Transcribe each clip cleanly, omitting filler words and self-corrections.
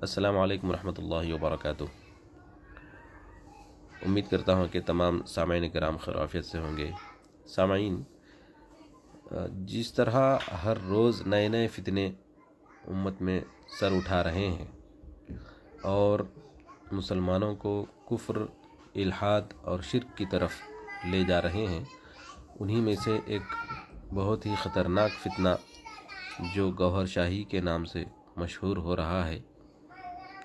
السلام علیکم ورحمۃ اللہ وبرکاتہ۔ امید کرتا ہوں کہ تمام سامعین کرام خیر و عافیت سے ہوں گے۔ سامعین، جس طرح ہر روز نئے نئے فتنے امت میں سر اٹھا رہے ہیں اور مسلمانوں کو کفر، الحاد اور شرک کی طرف لے جا رہے ہیں، انہی میں سے ایک بہت ہی خطرناک فتنہ جو گوہر شاہی کے نام سے مشہور ہو رہا ہے،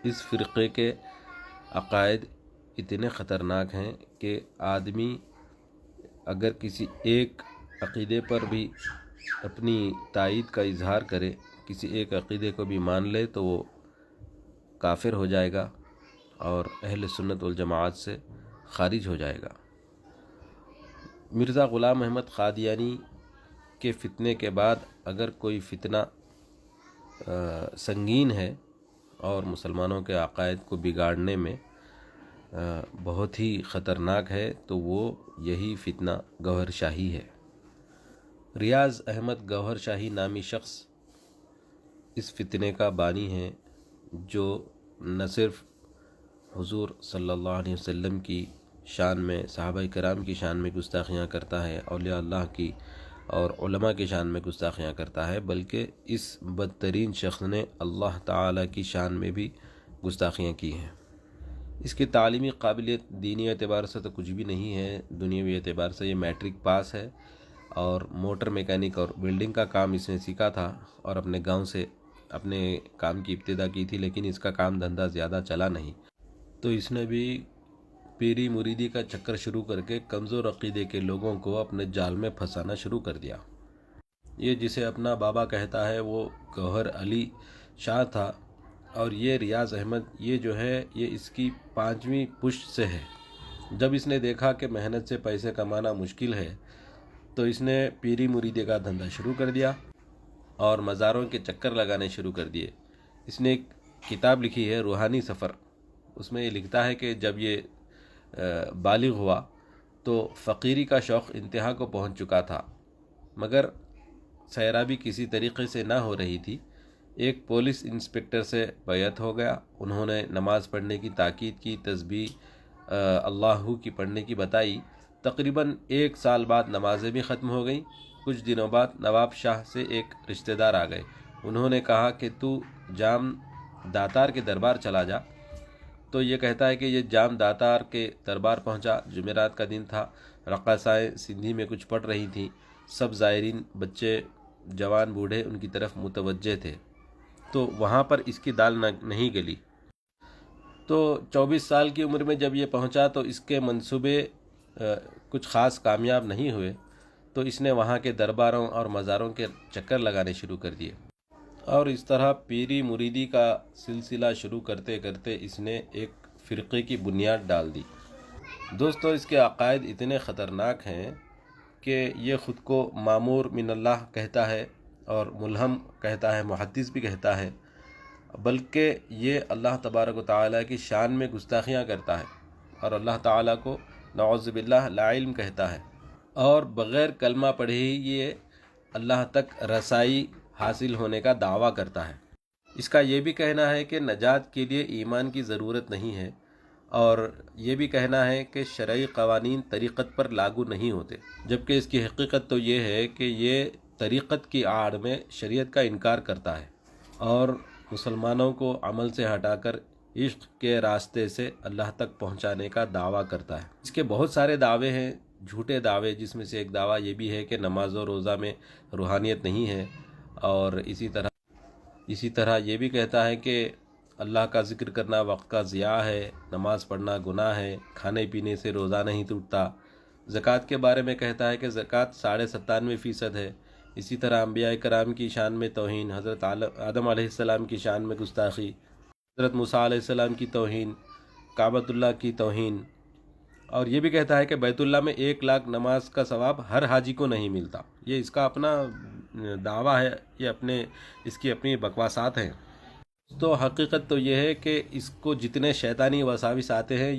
اس فرقے کے عقائد اتنے خطرناک ہیں کہ آدمی اگر کسی ایک عقیدے پر بھی اپنی تائید کا اظہار کرے، کسی ایک عقیدے کو بھی مان لے تو وہ کافر ہو جائے گا اور اہل سنت والجماعت سے خارج ہو جائے گا۔ مرزا غلام احمد قادیانی کے فتنے کے بعد اگر کوئی فتنہ سنگین ہے اور مسلمانوں کے عقائد کو بگاڑنے میں بہت ہی خطرناک ہے تو وہ یہی فتنہ گوہر شاہی ہے۔ ریاض احمد گوہر شاہی نامی شخص اس فتنے کا بانی ہے، جو نہ صرف حضور صلی اللہ علیہ وسلم کی شان میں، صحابہ کرام کی شان میں گستاخیاں کرتا ہے، اولیاء اللہ کی اور علماء کی شان میں گستاخیاں کرتا ہے، بلکہ اس بدترین شخص نے اللہ تعالیٰ کی شان میں بھی گستاخیاں کی ہیں۔ اس کی تعلیمی قابلیت دینی اعتبار سے تو کچھ بھی نہیں ہے، دنیاوی اعتبار سے یہ میٹرک پاس ہے اور موٹر میکینک اور ویلڈنگ کا کام اس نے سیکھا تھا اور اپنے گاؤں سے اپنے کام کی ابتدا کی تھی، لیکن اس کا کام دھندہ زیادہ چلا نہیں، تو اس نے بھی پیری مریدی کا چکر شروع کر کے کمزور عقیدے کے لوگوں کو اپنے جال میں پھنسانا شروع کر دیا۔ یہ جسے اپنا بابا کہتا ہے وہ گوہر علی شاہ تھا، اور یہ ریاض احمد یہ جو ہے یہ اس کی 5ویں پشت سے ہے۔ جب اس نے دیکھا کہ محنت سے پیسے کمانا مشکل ہے تو اس نے پیری مریدی کا دھندا شروع کر دیا اور مزاروں کے چکر لگانے شروع کر دیے۔ اس نے ایک کتاب لکھی ہے روحانی سفر، اس میں یہ لکھتا ہے کہ جب یہ بالغ ہوا تو فقیری کا شوق انتہا کو پہنچ چکا تھا، مگر سیرابی کسی طریقے سے نہ ہو رہی تھی۔ ایک پولیس انسپکٹر سے بیعت ہو گیا، انہوں نے نماز پڑھنے کی تاکید کی، تسبیح اللہ کی پڑھنے کی بتائی۔ تقریباً 1 سال بعد نمازیں بھی ختم ہو گئیں۔ کچھ دنوں بعد نواب شاہ سے ایک رشتہ دار آ گئے، انہوں نے کہا کہ تو جام داتار کے دربار چلا جا۔ تو یہ کہتا ہے کہ یہ جام داتار کے دربار پہنچا، جمعرات کا دن تھا، رقاصائیں سندھی میں کچھ پڑھ رہی تھیں، سب زائرین بچے جوان بوڑھے ان کی طرف متوجہ تھے، تو وہاں پر اس کی دال نہیں گلی۔ تو 24 سال کی عمر میں جب یہ پہنچا تو اس کے منصوبے کچھ خاص کامیاب نہیں ہوئے، تو اس نے وہاں کے درباروں اور مزاروں کے چکر لگانے شروع کر دیے، اور اس طرح پیری مریدی کا سلسلہ شروع کرتے کرتے اس نے ایک فرقے کی بنیاد ڈال دی۔ دوستو، اس کے عقائد اتنے خطرناک ہیں کہ یہ خود کو مامور من اللہ کہتا ہے اور ملہم کہتا ہے، محدث بھی کہتا ہے، بلکہ یہ اللہ تبارک و تعالیٰ کی شان میں گستاخیاں کرتا ہے اور اللہ تعالیٰ کو نعوذ باللہ لا علم کہتا ہے، اور بغیر کلمہ پڑھے ہی یہ اللہ تک رسائی حاصل ہونے کا دعویٰ کرتا ہے۔ اس کا یہ بھی کہنا ہے کہ نجات کے لیے ایمان کی ضرورت نہیں ہے، اور یہ بھی کہنا ہے کہ شرعی قوانین طریقت پر لاگو نہیں ہوتے، جبکہ اس کی حقیقت تو یہ ہے کہ یہ طریقت کی آڑ میں شریعت کا انکار کرتا ہے اور مسلمانوں کو عمل سے ہٹا کر عشق کے راستے سے اللہ تک پہنچانے کا دعویٰ کرتا ہے۔ اس کے بہت سارے دعوے ہیں، جھوٹے دعوے، جس میں سے ایک دعویٰ یہ بھی ہے کہ نماز و روزہ میں روحانیت نہیں ہے، اور اسی طرح یہ بھی کہتا ہے کہ اللہ کا ذکر کرنا وقت کا ضیاع ہے، نماز پڑھنا گناہ ہے، کھانے پینے سے روزہ نہیں ٹوٹتا۔ زکوٰۃ کے بارے میں کہتا ہے کہ زکوٰۃ 97.5% ہے۔ اسی طرح انبیاء کرام کی شان میں توہین، حضرت آدم علیہ السلام کی شان میں گستاخی، حضرت موسیٰ علیہ السلام کی توہین، کعبۃ اللہ کی توہین، اور یہ بھی کہتا ہے کہ بیت اللہ میں 1,00,000 نماز کا ثواب ہر حاجی کو نہیں ملتا۔ یہ اس کا اپنا دعویٰ ہے، یہ اس کی اپنی بکواسات ہیں۔ تو حقیقت تو یہ ہے کہ اس کو جتنے شیطانی وساوس آتے ہیں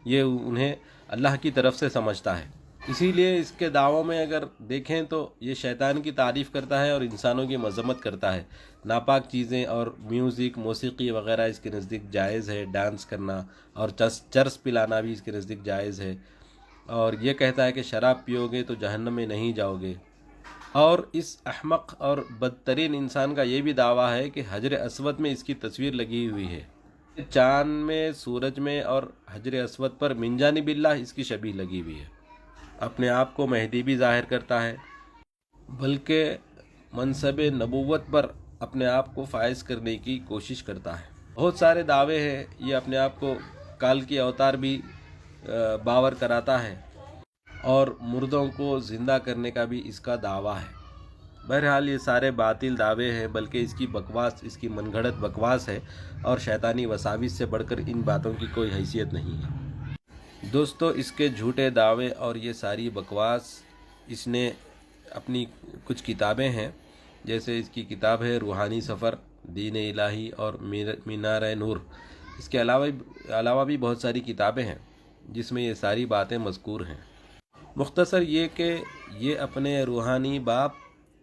یہ انہیں اللہ کی طرف سے سمجھتا ہے، اسی لیے اس کے دعووں میں اگر دیکھیں تو یہ شیطان کی تعریف کرتا ہے اور انسانوں کی مذمت کرتا ہے۔ ناپاک چیزیں اور میوزک، موسیقی وغیرہ اس کے نزدیک جائز ہے، ڈانس کرنا اور چرس پلانا بھی اس کے نزدیک جائز ہے، اور یہ کہتا ہے کہ شراب پیو گے تو جہنم میں نہیں جاؤ گے۔ اور اس احمق اور بدترین انسان کا یہ بھی دعویٰ ہے کہ حجر اسود میں اس کی تصویر لگی ہوئی ہے، چاند میں، سورج میں اور حجر اسود پر من جانب اللہ اس کی شبیہ لگی ہوئی ہے۔ اپنے آپ کو مہدی بھی ظاہر کرتا ہے، بلکہ منصب نبوت پر اپنے آپ کو فائز کرنے کی کوشش کرتا ہے۔ بہت سارے دعوے ہیں، یہ اپنے آپ کو کال کی اوتار بھی باور کراتا ہے، اور مردوں کو زندہ کرنے کا بھی اس کا دعویٰ ہے۔ بہرحال یہ سارے باطل دعوے ہیں، بلکہ اس کی بکواس، اس کی من گھڑت بکواس ہے، اور شیطانی وساوس سے بڑھ کر ان باتوں کی کوئی حیثیت نہیں ہے۔ دوستو، اس کے جھوٹے دعوے اور یہ ساری بکواس، اس نے اپنی کچھ کتابیں ہیں، جیسے اس کی کتاب ہے روحانی سفر، دین الہی اور مینار نور۔ اس کے علاوہ بھی بہت ساری کتابیں ہیں جس میں یہ ساری باتیں مذکور ہیں۔ مختصر یہ کہ یہ اپنے روحانی باپ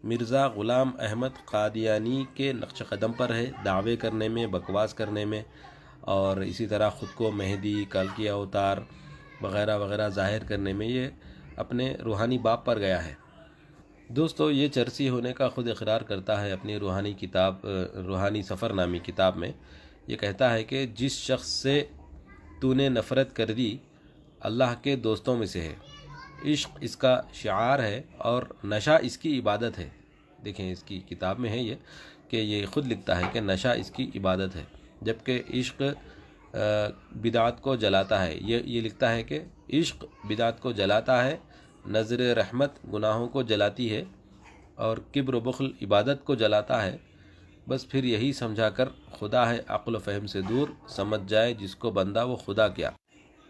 مرزا غلام احمد قادیانی کے نقش قدم پر ہے، دعوے کرنے میں، بکواس کرنے میں، اور اسی طرح خود کو مہدی، کلکی اوتار وغیرہ وغیرہ ظاہر کرنے میں یہ اپنے روحانی باپ پر گیا ہے۔ دوستو، یہ چرسی ہونے کا خود اقرار کرتا ہے اپنی روحانی کتاب روحانی سفر نامی کتاب میں۔ یہ کہتا ہے کہ جس شخص سے تو نے نفرت کر دی، اللہ کے دوستوں میں سے ہے، عشق اس کا شعار ہے اور نشہ اس کی عبادت ہے۔ دیکھیں، اس کی کتاب میں ہے یہ کہ یہ خود لکھتا ہے کہ نشہ اس کی عبادت ہے، جبکہ عشق بدعت کو جلاتا ہے۔ یہ لکھتا ہے کہ عشق بدعت کو جلاتا ہے، نظر رحمت گناہوں کو جلاتی ہے، اور کبر و بخل عبادت کو جلاتا ہے۔ بس پھر یہی سمجھا کر خدا ہے عقل و فہم سے دور، سمجھ جائے جس کو بندہ وہ خدا کیا۔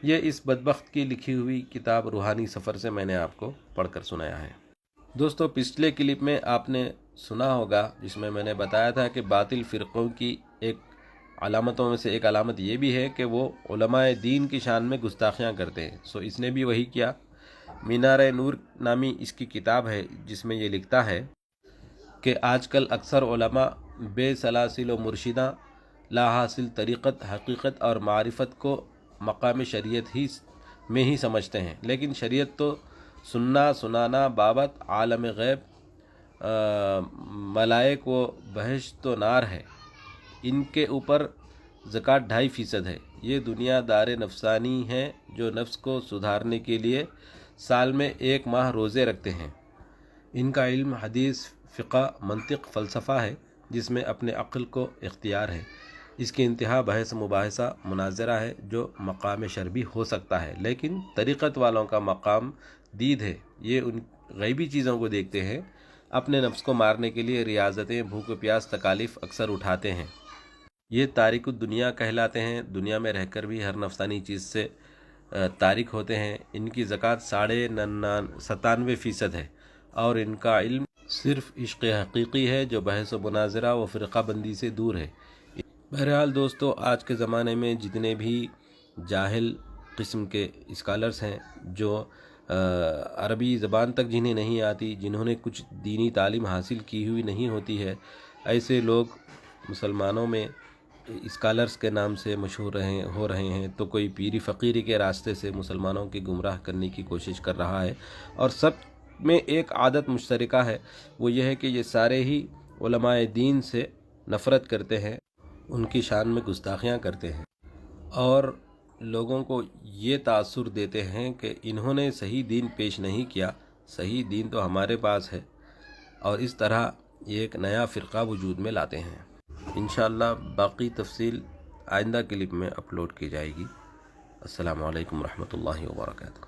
یہ اس بدبخت کی لکھی ہوئی کتاب روحانی سفر سے میں نے آپ کو پڑھ کر سنایا ہے۔ دوستو، پچھلے کلپ میں آپ نے سنا ہوگا جس میں نے بتایا تھا کہ باطل فرقوں کی ایک علامتوں میں سے ایک علامت یہ بھی ہے کہ وہ علماء دین کی شان میں گستاخیاں کرتے ہیں۔ سو اس نے بھی وہی کیا۔ مینار نور نامی اس کی کتاب ہے جس میں یہ لکھتا ہے کہ آج کل اکثر علماء بے سلاسل و مرشدہ لا حاصل طریقت، حقیقت اور معرفت کو مقام شریعت ہی میں ہی سمجھتے ہیں، لیکن شریعت تو سننا، سنانا، بابت عالم غیب، ملائک و بہشت و نار ہے، ان کے اوپر زکوٰۃ 2.5% ہے۔ یہ دنیا دار نفسانی ہیں جو نفس کو سدھارنے کے لیے سال میں 1 ماہ روزے رکھتے ہیں۔ ان کا علم حدیث، فقہ، منطق، فلسفہ ہے جس میں اپنے عقل کو اختیار ہے۔ اس کی انتہا بحث، مباحثہ، مناظرہ ہے جو مقام شرعی ہو سکتا ہے، لیکن طریقت والوں کا مقام دید ہے۔ یہ ان غیبی چیزوں کو دیکھتے ہیں، اپنے نفس کو مارنے کے لیے ریاضتیں، بھوک و پیاس، تکالیف اکثر اٹھاتے ہیں۔ یہ تارک الدنیا کہلاتے ہیں، دنیا میں رہ کر بھی ہر نفسانی چیز سے تارک ہوتے ہیں۔ ان کی زکوٰۃ 97.5% ہے، اور ان کا علم صرف عشق حقیقی ہے جو بحث و مناظرہ و فرقہ بندی سے دور ہے۔ بہرحال دوستو، آج کے زمانے میں جتنے بھی جاہل قسم کے اسکالرز ہیں، جو عربی زبان تک جنہیں نہیں آتی، جنہوں نے کچھ دینی تعلیم حاصل کی ہوئی نہیں ہوتی ہے، ایسے لوگ مسلمانوں میں اسکالرز کے نام سے مشہور ہو رہے ہیں، تو کوئی پیری فقیری کے راستے سے مسلمانوں کی گمراہ کرنے کی کوشش کر رہا ہے۔ اور سب میں ایک عادت مشترکہ ہے، وہ یہ ہے کہ یہ سارے ہی علماء دین سے نفرت کرتے ہیں، ان کی شان میں گستاخیاں کرتے ہیں، اور لوگوں کو یہ تاثر دیتے ہیں کہ انہوں نے صحیح دین پیش نہیں کیا، صحیح دین تو ہمارے پاس ہے، اور اس طرح یہ ایک نیا فرقہ وجود میں لاتے ہیں۔ انشاءاللہ باقی تفصیل آئندہ کلپ میں اپلوڈ کی جائے گی۔ السلام علیکم ورحمۃ اللہ وبرکاتہ۔